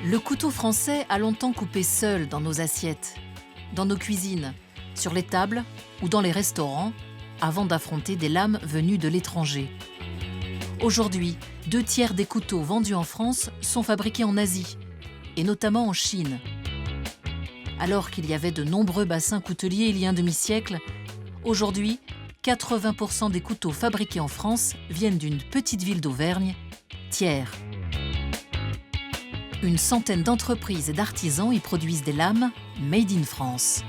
Le couteau français a longtemps coupé seul dans nos assiettes, dans nos cuisines, sur les tables ou dans les restaurants, avant d'affronter des lames venues de l'étranger. Aujourd'hui, 2/3 des couteaux vendus en France sont fabriqués en Asie, et notamment en Chine. Alors qu'il y avait de nombreux bassins couteliers il y a un demi-siècle, aujourd'hui, 80% des couteaux fabriqués en France viennent d'une petite ville d'Auvergne, Thiers. Une centaine d'entreprises et d'artisans y produisent des lames made in France.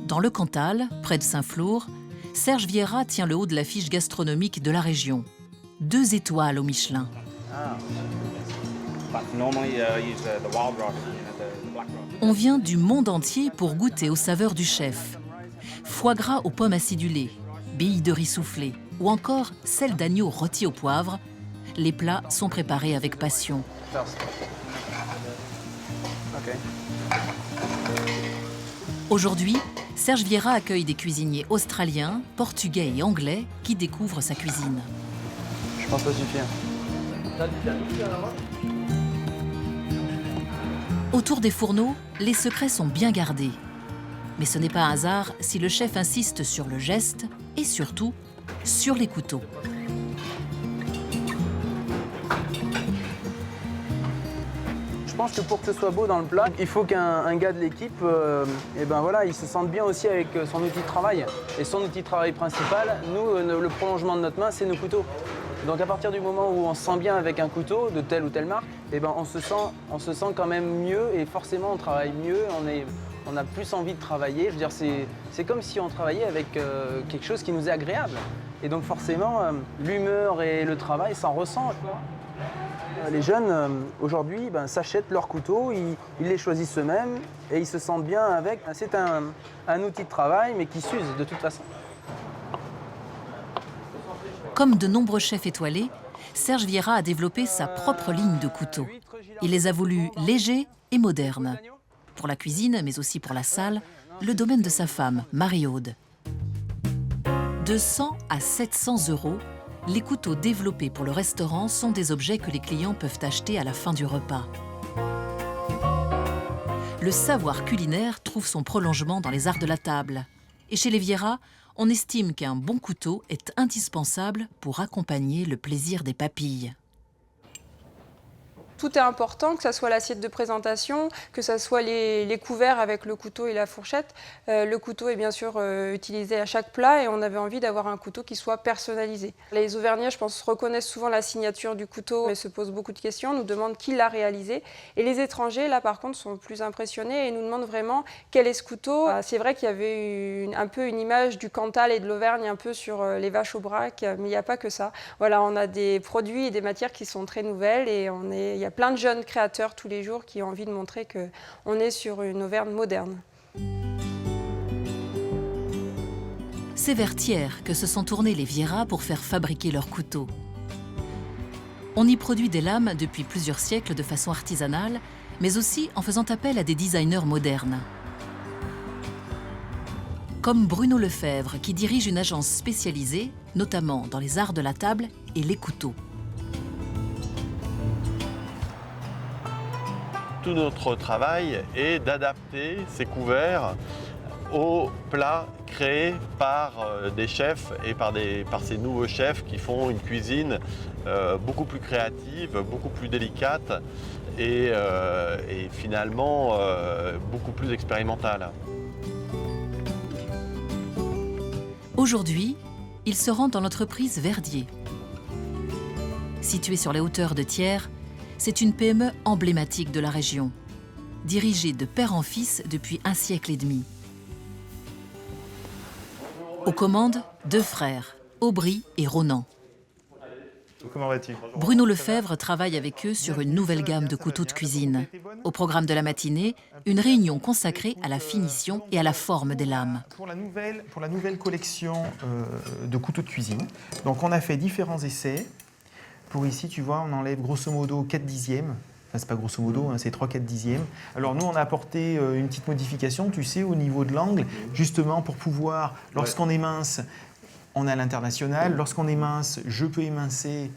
Dans le Cantal, près de Saint-Flour, Serge Vieira tient le haut de l'affiche gastronomique de la région. 2 étoiles au Michelin. On vient du monde entier pour goûter aux saveurs du chef. Foie gras aux pommes acidulées, billes de riz soufflées ou encore sel d'agneau rôti au poivre. Les plats sont préparés avec passion. Aujourd'hui, Serge Vieira accueille des cuisiniers australiens, portugais et anglais qui découvrent sa cuisine. Je pense que ça suffit. Autour des fourneaux, les secrets sont bien gardés. Mais ce n'est pas un hasard si le chef insiste sur le geste et surtout sur les couteaux. Je pense que pour que ce soit beau dans le plat, il faut qu'un gars de l'équipe il se sente bien aussi avec son outil de travail. Et son outil de travail principal, nous, le prolongement de notre main, c'est nos couteaux. Donc à partir du moment où on se sent bien avec un couteau de telle ou telle marque, on se sent quand même mieux et forcément on travaille mieux, on a plus envie de travailler. Je veux dire, c'est comme si on travaillait avec quelque chose qui nous est agréable. Et donc forcément, l'humeur et le travail s'en ressent. Les jeunes, aujourd'hui, s'achètent leurs couteaux, ils les choisissent eux-mêmes et ils se sentent bien avec. C'est un outil de travail, mais qui s'use de toute façon. Comme de nombreux chefs étoilés, Serge Vieira a développé sa propre ligne de couteaux. Il les a voulus légers et modernes. Pour la cuisine, mais aussi pour la salle, le domaine de sa femme, Marie-Aude. De 100 à 700 €, les couteaux développés pour le restaurant sont des objets que les clients peuvent acheter à la fin du repas. Le savoir culinaire trouve son prolongement dans les arts de la table. Et chez les Vieira, on estime qu'un bon couteau est indispensable pour accompagner le plaisir des papilles. Tout est important, que ce soit l'assiette de présentation, que ce soit les couverts avec le couteau et la fourchette. Le couteau est bien sûr utilisé à chaque plat et on avait envie d'avoir un couteau qui soit personnalisé. Les Auvergnats, je pense, reconnaissent souvent la signature du couteau et se posent beaucoup de questions, nous demandent qui l'a réalisé. Et les étrangers, là par contre, sont plus impressionnés et nous demandent vraiment quel est ce couteau. C'est vrai qu'il y avait un peu une image du Cantal et de l'Auvergne un peu sur les vaches au braque, mais il n'y a pas que ça. Voilà, on a des produits et des matières qui sont très nouvelles et il y a plein de jeunes créateurs tous les jours qui ont envie de montrer qu'on est sur une Auvergne moderne. C'est vers Thiers que se sont tournés les Vieira pour faire fabriquer leurs couteaux. On y produit des lames depuis plusieurs siècles de façon artisanale, mais aussi en faisant appel à des designers modernes. Comme Bruno Lefebvre, qui dirige une agence spécialisée, notamment dans les arts de la table et les couteaux. Tout notre travail est d'adapter ces couverts aux plats créés par des chefs et par ces nouveaux chefs qui font une cuisine beaucoup plus créative, beaucoup plus délicate et finalement beaucoup plus expérimentale. Aujourd'hui, il se rend dans l'entreprise Verdier. Située sur les hauteurs de Thiers, c'est une PME emblématique de la région, dirigée de père en fils depuis 1 siècle et demi. Aux commandes, 2 frères, Aubry et Ronan. Comment vas-tu ? Bruno Lefebvre travaille avec eux sur une nouvelle gamme de couteaux de cuisine. Au programme de la matinée, une réunion consacrée à la finition et à la forme des lames. Pour la nouvelle collection de couteaux de cuisine, donc on a fait différents essais. Pour ici, tu vois, on enlève grosso modo 4/10 Enfin, c'est pas grosso modo, hein, c'est 3-4 dixièmes. Alors nous, on a apporté une petite modification, tu sais, au niveau de l'angle, justement pour pouvoir, lorsqu'on émince, on a l'international. Lorsqu'on émince, je peux émincer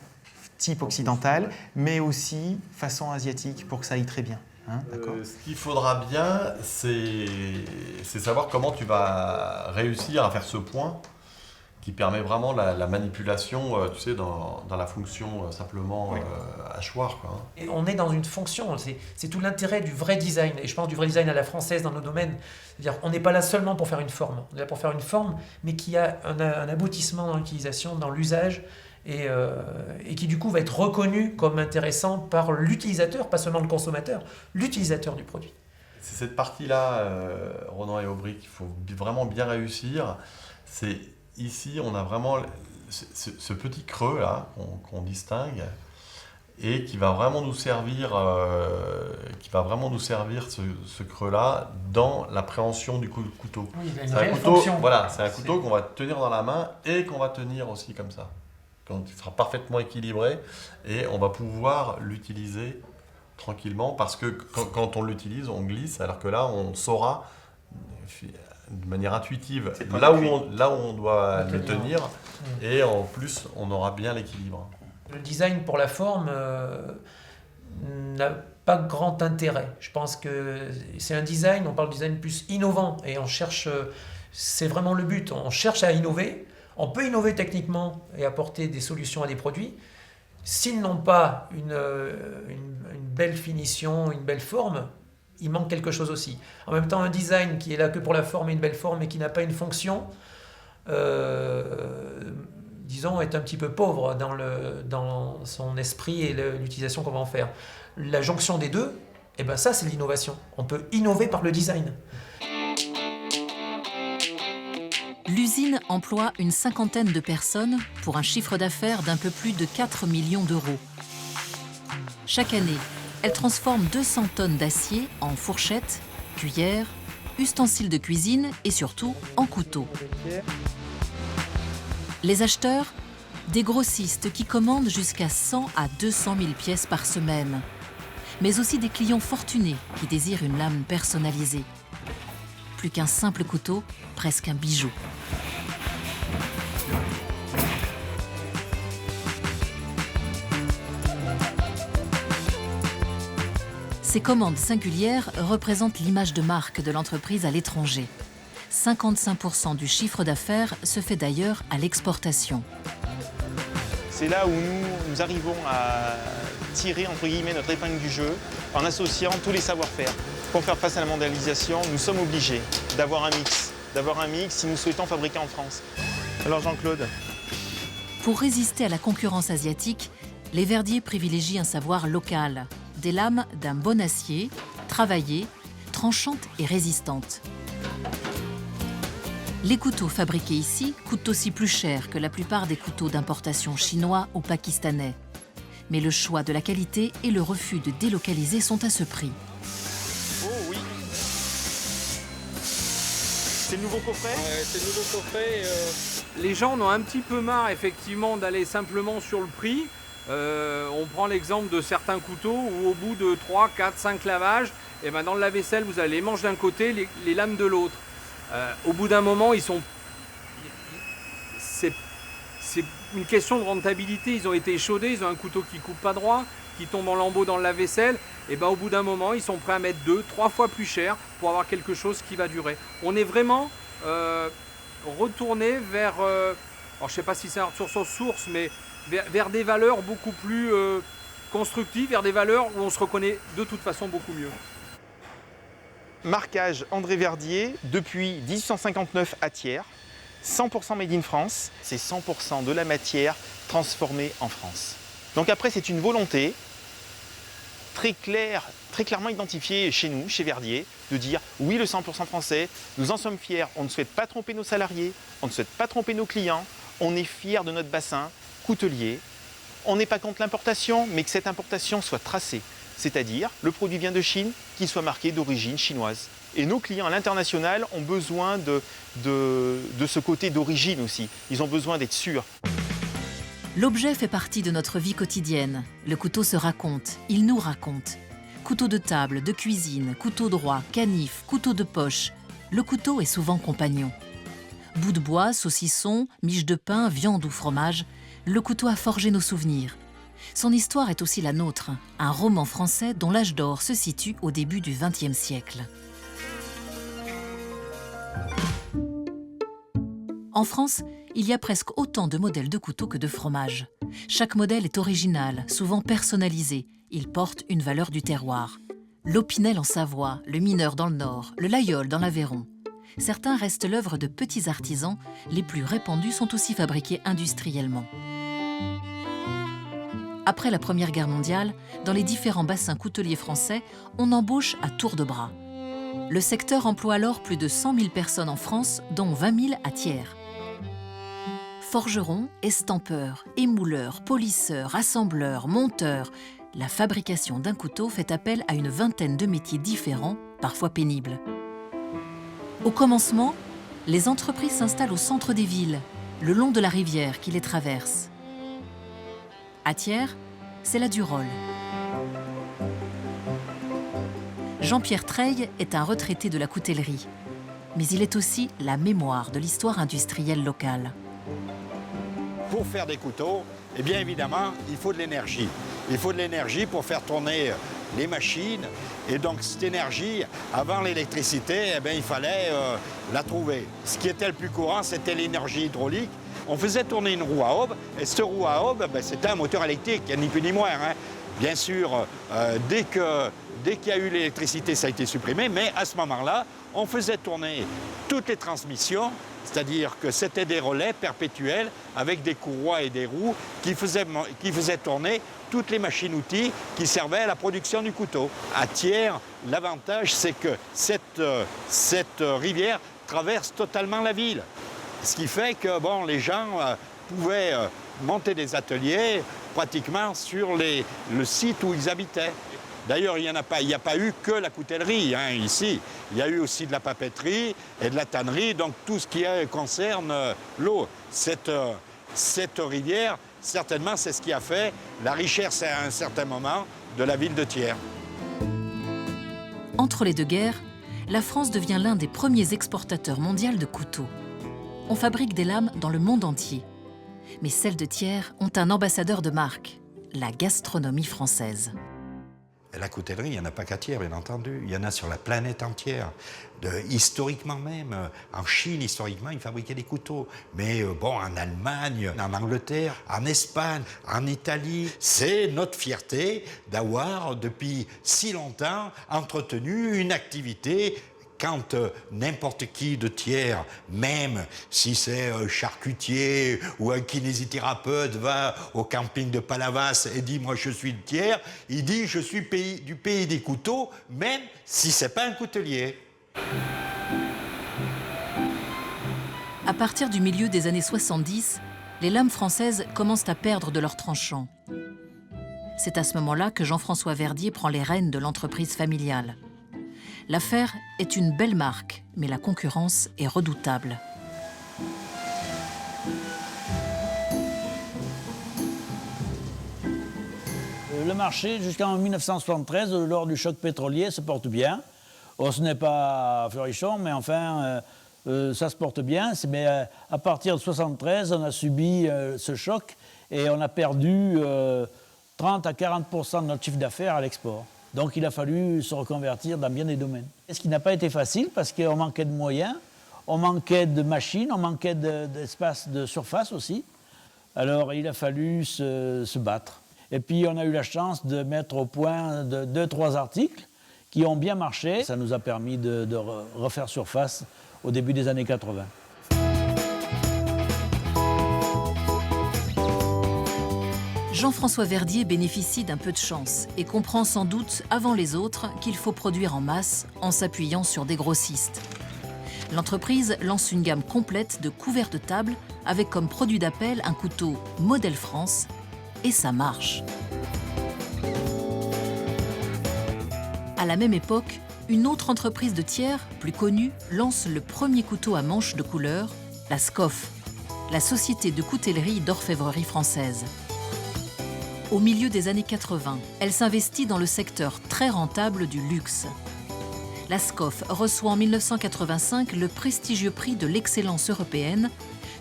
type occidental, mais aussi façon asiatique pour que ça aille très bien. Hein, ce qu'il faudra bien, c'est savoir comment tu vas réussir à faire ce point qui permet vraiment la manipulation, tu sais, dans la fonction simplement hachoir, quoi. Et on est dans une fonction, c'est tout l'intérêt du vrai design, et je pense du vrai design à la française dans nos domaines. C'est-à-dire qu'on n'est pas là seulement pour faire une forme, on est là pour faire une forme, mais qui a un aboutissement dans l'utilisation, dans l'usage, et qui du coup va être reconnu comme intéressant par l'utilisateur, pas seulement le consommateur, l'utilisateur du produit. C'est cette partie-là, Ronan et Aubry, qu'il faut vraiment bien réussir. C'est ici, on a vraiment ce petit creux là qu'on distingue et qui va vraiment nous servir, ce creux-là dans l'appréhension du couteau. Oui, il a une C'est un réelle couteau, fonction. voilà, c'est un couteau qu'on va tenir dans la main et qu'on va tenir aussi comme ça. Quand il sera parfaitement équilibré et on va pouvoir l'utiliser tranquillement parce que quand on l'utilise, on glisse, alors que là, on saura de manière intuitive là où on doit le tenir et en plus, on aura bien l'équilibre. Le design pour la forme n'a pas grand intérêt. Je pense que c'est un design, on parle de design plus innovant et on cherche, c'est vraiment le but, on cherche à innover. On peut innover techniquement et apporter des solutions à des produits. S'ils n'ont pas une belle finition, une belle forme, il manque quelque chose aussi. En même temps, un design qui est là que pour la forme et une belle forme et qui n'a pas une fonction, disons, est un petit peu pauvre dans son esprit et l'utilisation qu'on va en faire. La jonction des deux, eh ben ça, c'est l'innovation. On peut innover par le design. L'usine emploie une cinquantaine de personnes pour un chiffre d'affaires d'un peu plus de 4 millions d'euros. Chaque année, elle transforme 200 tonnes d'acier en fourchettes, cuillères, ustensiles de cuisine et surtout en couteaux. Les acheteurs, des grossistes qui commandent jusqu'à 100 à 200 000 pièces par semaine, mais aussi des clients fortunés qui désirent une lame personnalisée. Plus qu'un simple couteau, presque un bijou. Ces commandes singulières représentent l'image de marque de l'entreprise à l'étranger. 55% du chiffre d'affaires se fait d'ailleurs à l'exportation. C'est là où nous arrivons à tirer entre guillemets notre épingle du jeu en associant tous les savoir-faire. Pour faire face à la mondialisation, nous sommes obligés d'avoir un mix si nous souhaitons fabriquer en France. Alors Jean-Claude ? Pour résister à la concurrence asiatique, les verdiers privilégient un savoir local, des lames d'un bon acier, travaillées, tranchantes et résistantes. Les couteaux fabriqués ici coûtent aussi plus cher que la plupart des couteaux d'importation chinois ou pakistanais. Mais le choix de la qualité et le refus de délocaliser sont à ce prix. Oh oui. C'est le nouveau coffret ? Ouais, c'est le nouveau coffret. Les gens en ont un petit peu marre effectivement d'aller simplement sur le prix. On prend l'exemple de certains couteaux où au bout de 3, 4, 5 lavages, et ben dans le lave-vaisselle, vous avez les manches d'un côté, les lames de l'autre. Au bout d'un moment, c'est une question de rentabilité. Ils ont été échaudés, ils ont un couteau qui coupe pas droit, qui tombe en lambeaux dans le lave-vaisselle. Et ben au bout d'un moment, ils sont prêts à mettre 2, 3 fois plus cher pour avoir quelque chose qui va durer. On est vraiment retourné vers, alors je ne sais pas si c'est un retour sur source, mais vers des valeurs beaucoup plus constructives, vers des valeurs où on se reconnaît de toute façon beaucoup mieux. Marquage André Verdier depuis 1859 à Thiers, 100% made in France, c'est 100% de la matière transformée en France. Donc après c'est une volonté très clairement identifiée chez nous, chez Verdier, de dire oui le 100% français, nous en sommes fiers, on ne souhaite pas tromper nos salariés, on ne souhaite pas tromper nos clients, on est fiers de notre bassin coutelier, on n'est pas contre l'importation mais que cette importation soit tracée. C'est-à-dire, le produit vient de Chine, qu'il soit marqué d'origine chinoise. Et nos clients à l'international ont besoin de ce côté d'origine aussi. Ils ont besoin d'être sûrs. L'objet fait partie de notre vie quotidienne. Le couteau se raconte, il nous raconte. Couteau de table, de cuisine, couteau droit, canif, couteau de poche. Le couteau est souvent compagnon. Bout de bois, saucisson, miche de pain, viande ou fromage, le couteau a forgé nos souvenirs. Son histoire est aussi la nôtre, un roman français dont l'âge d'or se situe au début du XXe siècle. En France, il y a presque autant de modèles de couteaux que de fromages. Chaque modèle est original, souvent personnalisé. Il porte une valeur du terroir. L'Opinel en Savoie, le Mineur dans le Nord, le Laguiole dans l'Aveyron. Certains restent l'œuvre de petits artisans, les plus répandus sont aussi fabriqués industriellement. Après la Première Guerre mondiale, dans les différents bassins couteliers français, on embauche à tour de bras. Le secteur emploie alors plus de 100 000 personnes en France, dont 20 000 à Thiers. Forgerons, estampeurs, émouleurs, polisseurs, assembleurs, monteurs, la fabrication d'un couteau fait appel à une vingtaine de métiers différents, parfois pénibles. Au commencement, les entreprises s'installent au centre des villes, le long de la rivière qui les traverse. À Thiers, c'est la Durolle. Jean-Pierre Treille est un retraité de la coutellerie, mais il est aussi la mémoire de l'histoire industrielle locale. Pour faire des couteaux, eh bien évidemment, il faut de l'énergie. Il faut de l'énergie pour faire tourner les machines. Et donc cette énergie, avant l'électricité, eh bien, il fallait la trouver. Ce qui était le plus courant, c'était l'énergie hydraulique. On faisait tourner une roue à aube, et cette roue à aube, ben, c'était un moteur électrique, ni plus ni moins. Hein. Bien sûr, dès qu'il y a eu l'électricité, ça a été supprimé, mais à ce moment-là, on faisait tourner toutes les transmissions, c'est-à-dire que c'était des relais perpétuels avec des courroies et des roues qui faisaient tourner toutes les machines-outils qui servaient à la production du couteau. À Thiers, l'avantage, c'est que cette rivière traverse totalement la ville. Ce qui fait que bon, les gens pouvaient monter des ateliers pratiquement sur le site où ils habitaient. D'ailleurs, il n'y a pas eu que la coutellerie hein, ici. Il y a eu aussi de la papeterie et de la tannerie, donc tout ce qui concerne l'eau. Cette rivière, certainement, c'est ce qui a fait la richesse à un certain moment de la ville de Thiers. Entre les deux guerres, la France devient l'un des premiers exportateurs mondiaux de couteaux. On fabrique des lames dans le monde entier. Mais celles de Thiers ont un ambassadeur de marque, la gastronomie française. La coutellerie, il n'y en a pas qu'à Thiers, bien entendu. Il y en a sur la planète entière. Historiquement même, en Chine, historiquement, ils fabriquaient des couteaux. Mais bon, en Allemagne, en Angleterre, en Espagne, en Italie, c'est notre fierté d'avoir, depuis si longtemps, entretenu une activité. Quand n'importe qui de Thiers, même si c'est un charcutier ou un kinésithérapeute, va au camping de Palavas et dit « moi je suis de Thiers », il dit « je suis du pays des couteaux », même si c'est pas un coutelier. À partir du milieu des années 70, les lames françaises commencent à perdre de leur tranchant. C'est à ce moment-là que Jean-François Verdier prend les rênes de l'entreprise familiale. L'affaire est une belle marque, mais la concurrence est redoutable. Le marché, jusqu'en 1973, lors du choc pétrolier, se porte bien. Oh, ce n'est pas fleurichon, mais enfin, ça se porte bien. Mais à partir de 1973, on a subi ce choc et on a perdu 30 à 40% de notre chiffre d'affaires à l'export. Donc il a fallu se reconvertir dans bien des domaines. Ce qui n'a pas été facile parce qu'on manquait de moyens, on manquait de machines, on manquait d'espace de surface aussi. Alors il a fallu se battre. Et puis on a eu la chance de mettre au point 2-3 articles qui ont bien marché. Ça nous a permis de refaire surface au début des années 80. Jean-François Verdier bénéficie d'un peu de chance et comprend sans doute avant les autres qu'il faut produire en masse en s'appuyant sur des grossistes. L'entreprise lance une gamme complète de couverts de table avec comme produit d'appel un couteau modèle France et ça marche. À la même époque, une autre entreprise de Thiers, plus connue, lance le premier couteau à manche de couleur, la Scoff. la société de coutellerie et d'orfèvrerie française. Au milieu des années 80, elle s'investit dans le secteur très rentable du luxe. La SCOF reçoit en 1985 le prestigieux prix de l'excellence européenne,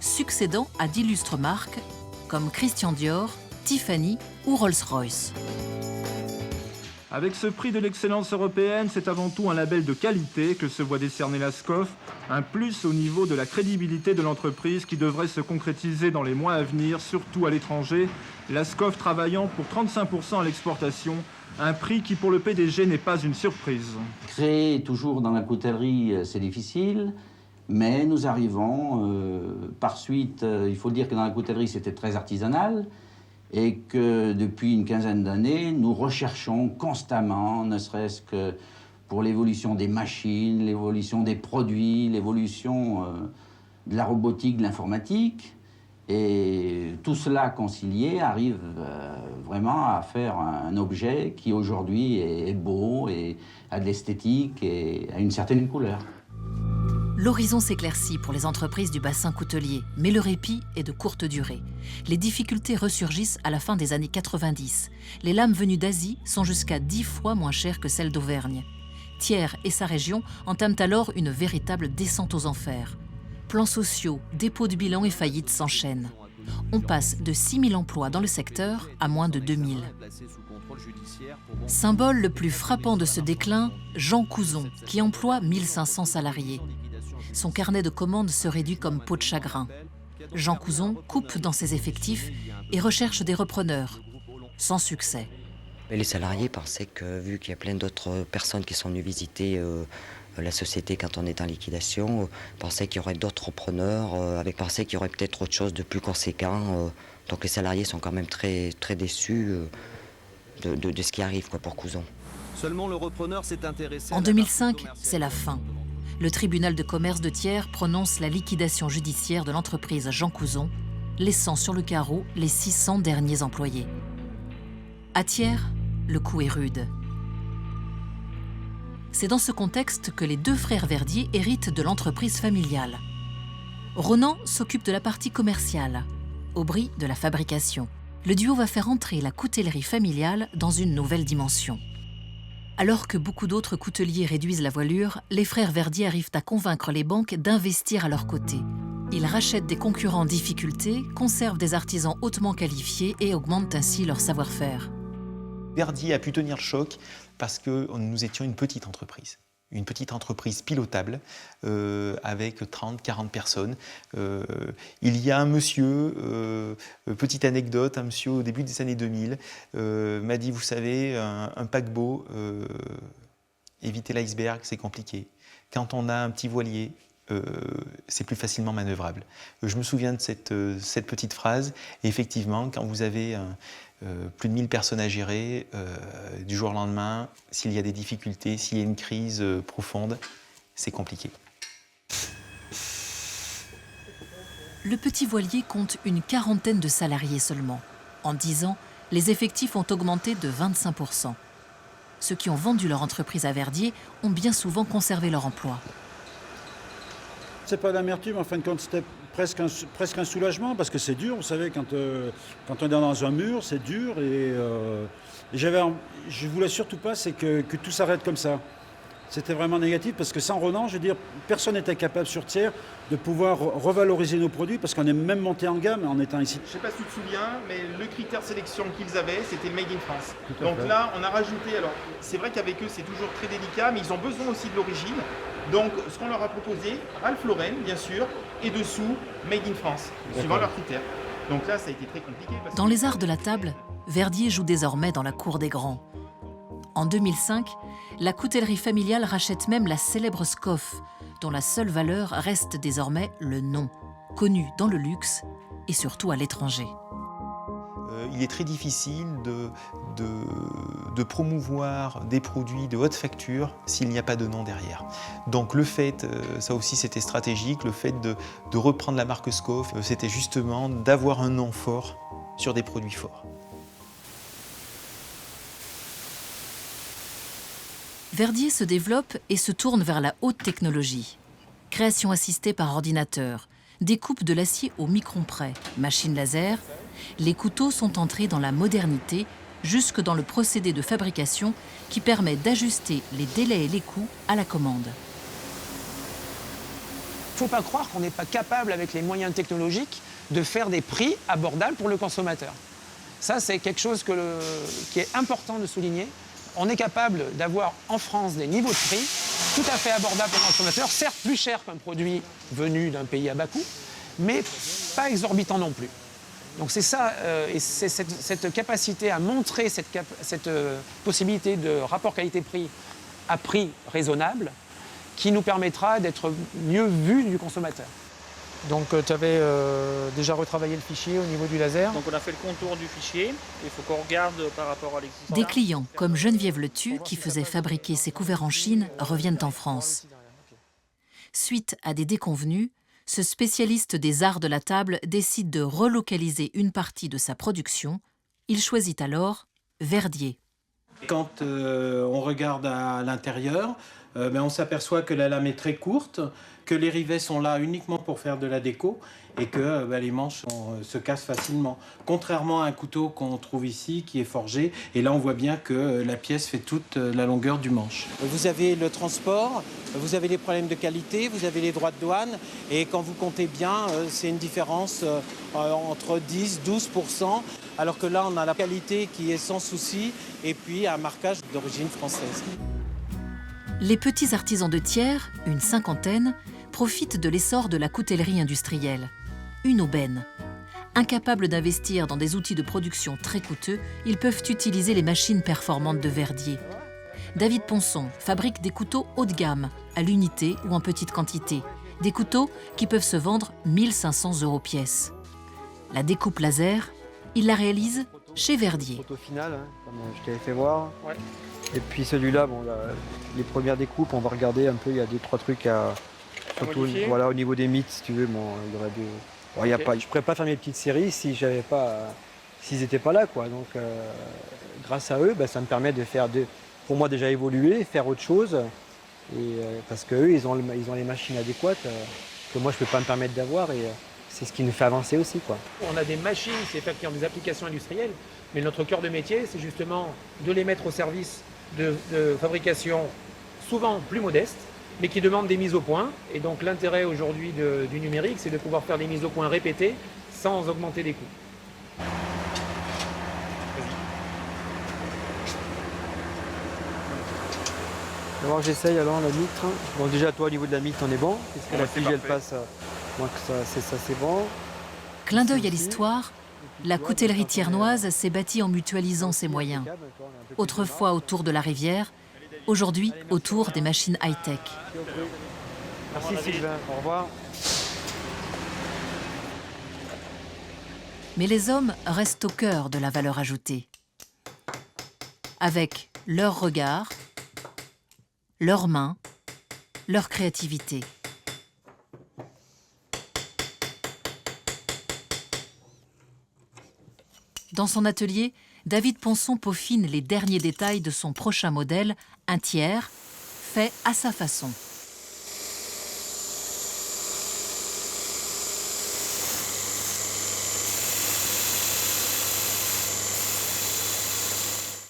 succédant à d'illustres marques comme Christian Dior, Tiffany ou Rolls-Royce. Avec ce prix de l'excellence européenne, c'est avant tout un label de qualité que se voit décerner la SCOF, un plus au niveau de la crédibilité de l'entreprise qui devrait se concrétiser dans les mois à venir, surtout à l'étranger, la SCOF travaillant pour 35% à l'exportation, un prix qui pour le PDG n'est pas une surprise. Créer toujours dans la coutellerie, c'est difficile, mais nous arrivons. Par suite, il faut dire que dans la coutellerie, c'était très artisanal et que depuis une quinzaine d'années, nous recherchons constamment, ne serait-ce que pour l'évolution des machines, l'évolution des produits, l'évolution de la robotique, de l'informatique. Et tout cela concilié arrive vraiment à faire un objet qui aujourd'hui est beau et a de l'esthétique et a une certaine couleur. L'horizon s'éclaircit pour les entreprises du bassin coutelier, mais le répit est de courte durée. Les difficultés ressurgissent à la fin des années 90. Les lames venues d'Asie sont jusqu'à 10 fois moins chères que celles d'Auvergne. Thiers et sa région entament alors une véritable descente aux enfers. Plans sociaux, dépôts de bilan et faillites s'enchaînent. On passe de 6 000 emplois dans le secteur à moins de 2 000. Symbole le plus frappant de ce déclin, Jean Couzon, qui emploie 1 500 salariés. Son carnet de commandes se réduit comme peau de chagrin. Jean Couzon coupe dans ses effectifs et recherche des repreneurs, sans succès. Et les salariés pensaient que, vu qu'il y a plein d'autres personnes qui sont venues visiter la société quand on est en liquidation, pensaient qu'il y aurait d'autres repreneurs, pensaient qu'il y aurait peut-être autre chose de plus conséquent. Donc les salariés sont quand même très, très déçus de ce qui arrive pour Couzon. Seulement le repreneur s'est intéressé. En 2005, c'est la fin. Le tribunal de commerce de Thiers prononce la liquidation judiciaire de l'entreprise Jean Couzon, laissant sur le carreau les 600 derniers employés. À Thiers, le coup est rude. C'est dans ce contexte que les deux frères Verdier héritent de l'entreprise familiale. Ronan s'occupe de la partie commerciale, Aubry de la fabrication. Le duo va faire entrer la coutellerie familiale dans une nouvelle dimension. Alors que beaucoup d'autres couteliers réduisent la voilure, les frères Verdier arrivent à convaincre les banques d'investir à leur côté. Ils rachètent des concurrents en difficulté, conservent des artisans hautement qualifiés et augmentent ainsi leur savoir-faire. Verdier a pu tenir le choc parce que nous étions une petite entreprise pilotable avec 30-40 personnes. Il y a un monsieur, petite anecdote, un monsieur au début des années 2000 m'a dit, vous savez, un paquebot, éviter l'iceberg, c'est compliqué. Quand on a un petit voilier, c'est plus facilement manœuvrable. Je me souviens de cette petite phrase. Et effectivement, quand vous avez plus de 1000 personnes à gérer, du jour au lendemain, s'il y a des difficultés, s'il y a une crise profonde, c'est compliqué. Le petit voilier compte une quarantaine de salariés seulement. En 10 ans, les effectifs ont augmenté de 25%. Ceux qui ont vendu leur entreprise à Verdier ont bien souvent conservé leur emploi. C'est pas d'amertume, en fin de compte, c'était presque un soulagement, parce que c'est dur, vous savez, quand on est dans un mur, c'est dur, et je voulais surtout pas, c'est que tout s'arrête comme ça. C'était vraiment négatif, parce que sans Ronan, je veux dire, personne n'était capable sur Thiers de pouvoir revaloriser nos produits, parce qu'on est même monté en gamme en étant ici. Je ne sais pas si tu te souviens, mais le critère de sélection qu'ils avaient, c'était le Made in France. Donc là, on a rajouté, alors c'est vrai qu'avec eux, c'est toujours très délicat, mais ils ont besoin aussi de l'origine. Donc, ce qu'on leur a proposé, Ralph Lauren, bien sûr, et dessous, Made in France, suivant leurs critères. Donc là, ça a été très compliqué. Dans les arts de la table, Verdier joue désormais dans la cour des grands. En 2005, la coutellerie familiale rachète même la célèbre SCOF, dont la seule valeur reste désormais le nom, connu dans le luxe et surtout à l'étranger. Il est très difficile de promouvoir des produits de haute facture s'il n'y a pas de nom derrière. Donc le fait, ça aussi c'était stratégique, le fait de reprendre la marque SCOF, c'était justement d'avoir un nom fort sur des produits forts. Verdier se développe et se tourne vers la haute technologie. Création assistée par ordinateur, découpe de l'acier au micron près, machine laser, les couteaux sont entrés dans la modernité, jusque dans le procédé de fabrication qui permet d'ajuster les délais et les coûts à la commande. Il ne faut pas croire qu'on n'est pas capable, avec les moyens technologiques, de faire des prix abordables pour le consommateur. Ça, c'est quelque chose qui est important de souligner. On est capable d'avoir en France des niveaux de prix tout à fait abordables pour le consommateur, certes plus cher qu'un produit venu d'un pays à bas coût, mais pas exorbitant non plus. Donc c'est ça, et c'est cette capacité à montrer cette possibilité de rapport qualité-prix à prix raisonnable qui nous permettra d'être mieux vus du consommateur. Donc tu avais déjà retravaillé le fichier au niveau du laser. Donc on a fait le contour du fichier, il faut qu'on regarde par rapport à l'existant. Des clients comme Geneviève Letu, qui faisait fabriquer ses couverts en Chine, reviennent en France. Suite à des déconvenues, ce spécialiste des arts de la table décide de relocaliser une partie de sa production. Il choisit alors Verdier. Quand on regarde à l'intérieur, on s'aperçoit que la lame est très courte, que les rivets sont là uniquement pour faire de la déco et que les manches se cassent facilement. Contrairement à un couteau qu'on trouve ici qui est forgé, et là on voit bien que la pièce fait toute la longueur du manche. Vous avez le transport, vous avez les problèmes de qualité, vous avez les droits de douane, et quand vous comptez bien, c'est une différence entre 10-12%, alors que là on a la qualité qui est sans souci et puis un marquage d'origine française. Les petits artisans de Thiers, une cinquantaine, profitent de l'essor de la coutellerie industrielle. Une aubaine. Incapables d'investir dans des outils de production très coûteux, ils peuvent utiliser les machines performantes de Verdier. David Ponson fabrique des couteaux haut de gamme, à l'unité ou en petite quantité. Des couteaux qui peuvent se vendre 1 500 € pièce. La découpe laser, il la réalise chez Verdier. Au final, comme je t'avais fait voir. Ouais. Et puis celui-là, les premières découpes, on va regarder un peu, il y a 2-3 trucs à... Surtout au niveau des mythes, si tu veux, il y aurait des... Bon, y a pas, je ne pourrais pas faire mes petites séries s'ils n'étaient pas là, quoi. Donc grâce à eux, ça me permet de faire, pour moi déjà évoluer, faire autre chose. Et, parce qu'eux, ils ont les machines adéquates que moi je ne peux pas me permettre d'avoir. Et c'est ce qui nous fait avancer aussi, quoi. On a des machines, c'est fait qui ont des applications industrielles, mais notre cœur de métier, c'est justement de les mettre au service de fabrication souvent plus modeste, mais qui demandent des mises au point. Et donc l'intérêt aujourd'hui du numérique, c'est de pouvoir faire des mises au point répétées sans augmenter les coûts. D'abord j'essaye alors la mitre. Bon, déjà toi au niveau de la mitre on est bon, puisque la fille elle passe, moi c'est bon. Clin d'œil à l'histoire, la coutellerie thiernoise s'est bâtie en mutualisant ses moyens. Autrefois autour de la rivière, aujourd'hui autour des machines high-tech. Merci Sylvain, au revoir. Mais les hommes restent au cœur de la valeur ajoutée. Avec leur regard, leurs mains, leur créativité. Dans son atelier, David Ponson peaufine les derniers détails de son prochain modèle, un tiers, fait à sa façon.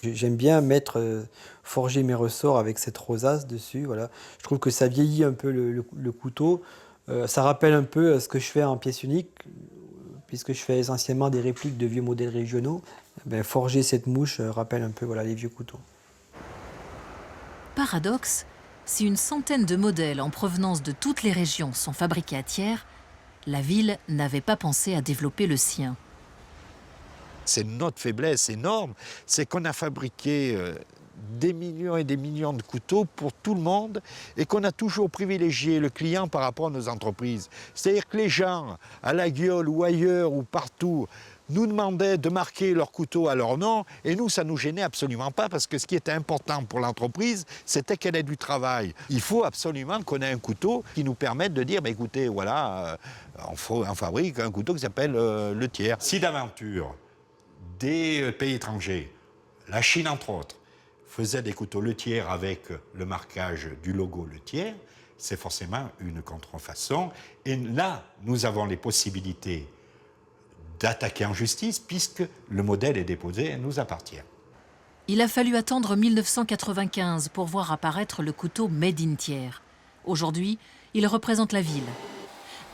J'aime bien forger mes ressorts avec cette rosace dessus. Voilà. Je trouve que ça vieillit un peu le couteau. Ça rappelle un peu ce que je fais en pièce unique, puisque je fais essentiellement des répliques de vieux modèles régionaux. Forger cette mouche rappelle un peu les vieux couteaux. Paradoxe, si une centaine de modèles en provenance de toutes les régions sont fabriqués à Thiers, la ville n'avait pas pensé à développer le sien. C'est notre faiblesse énorme, c'est qu'on a fabriqué des millions et des millions de couteaux pour tout le monde et qu'on a toujours privilégié le client par rapport à nos entreprises. C'est-à-dire que les gens, à La Guiole ou ailleurs ou partout, nous demandaient de marquer leur couteau à leur nom et nous, ça ne nous gênait absolument pas parce que ce qui était important pour l'entreprise, c'était qu'elle ait du travail. Il faut absolument qu'on ait un couteau qui nous permette de dire, écoutez, voilà, on fabrique un couteau qui s'appelle le Thiers. Si d'aventure, des pays étrangers, la Chine entre autres, faisait des couteaux Le Thiers avec le marquage du logo Le Thiers, c'est forcément une contrefaçon. Et là, nous avons les possibilités d'attaquer en justice puisque le modèle est déposé et nous appartient. Il a fallu attendre 1995 pour voir apparaître le couteau Made in Thiers. Aujourd'hui, il représente la ville.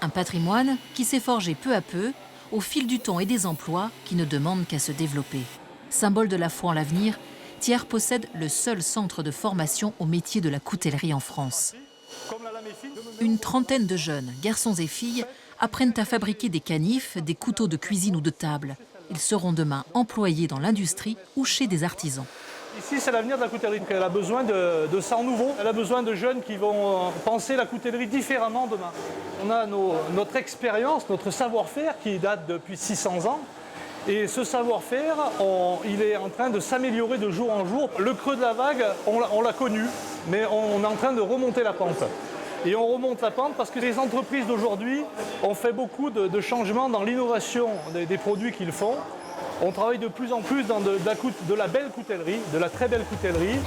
Un patrimoine qui s'est forgé peu à peu au fil du temps et des emplois qui ne demandent qu'à se développer. Symbole de la foi en l'avenir, Thiers possède le seul centre de formation au métier de la coutellerie en France. Une trentaine de jeunes, garçons et filles, apprennent à fabriquer des canifs, des couteaux de cuisine ou de table. Ils seront demain employés dans l'industrie ou chez des artisans. Ici, c'est l'avenir de la coutellerie. Elle a besoin de sang nouveau. Elle a besoin de jeunes qui vont penser la coutellerie différemment demain. On a notre expérience, notre savoir-faire qui date depuis 600 ans. Et ce savoir-faire, il est en train de s'améliorer de jour en jour. Le creux de la vague, on l'a connu, mais on est en train de remonter la pente. Et on remonte la pente parce que les entreprises d'aujourd'hui ont fait beaucoup de changements dans l'innovation des produits qu'ils font. On travaille de plus en plus dans de la belle coutellerie, de la très belle coutellerie.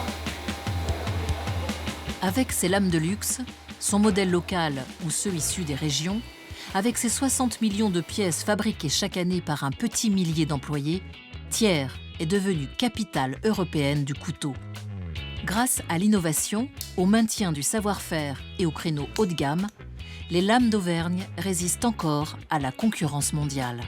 Avec ses lames de luxe, son modèle local ou ceux issus des régions, avec ses 60 millions de pièces fabriquées chaque année par un petit millier d'employés, Thiers est devenue capitale européenne du couteau. Grâce à l'innovation, au maintien du savoir-faire et au créneau haut de gamme, les lames d'Auvergne résistent encore à la concurrence mondiale.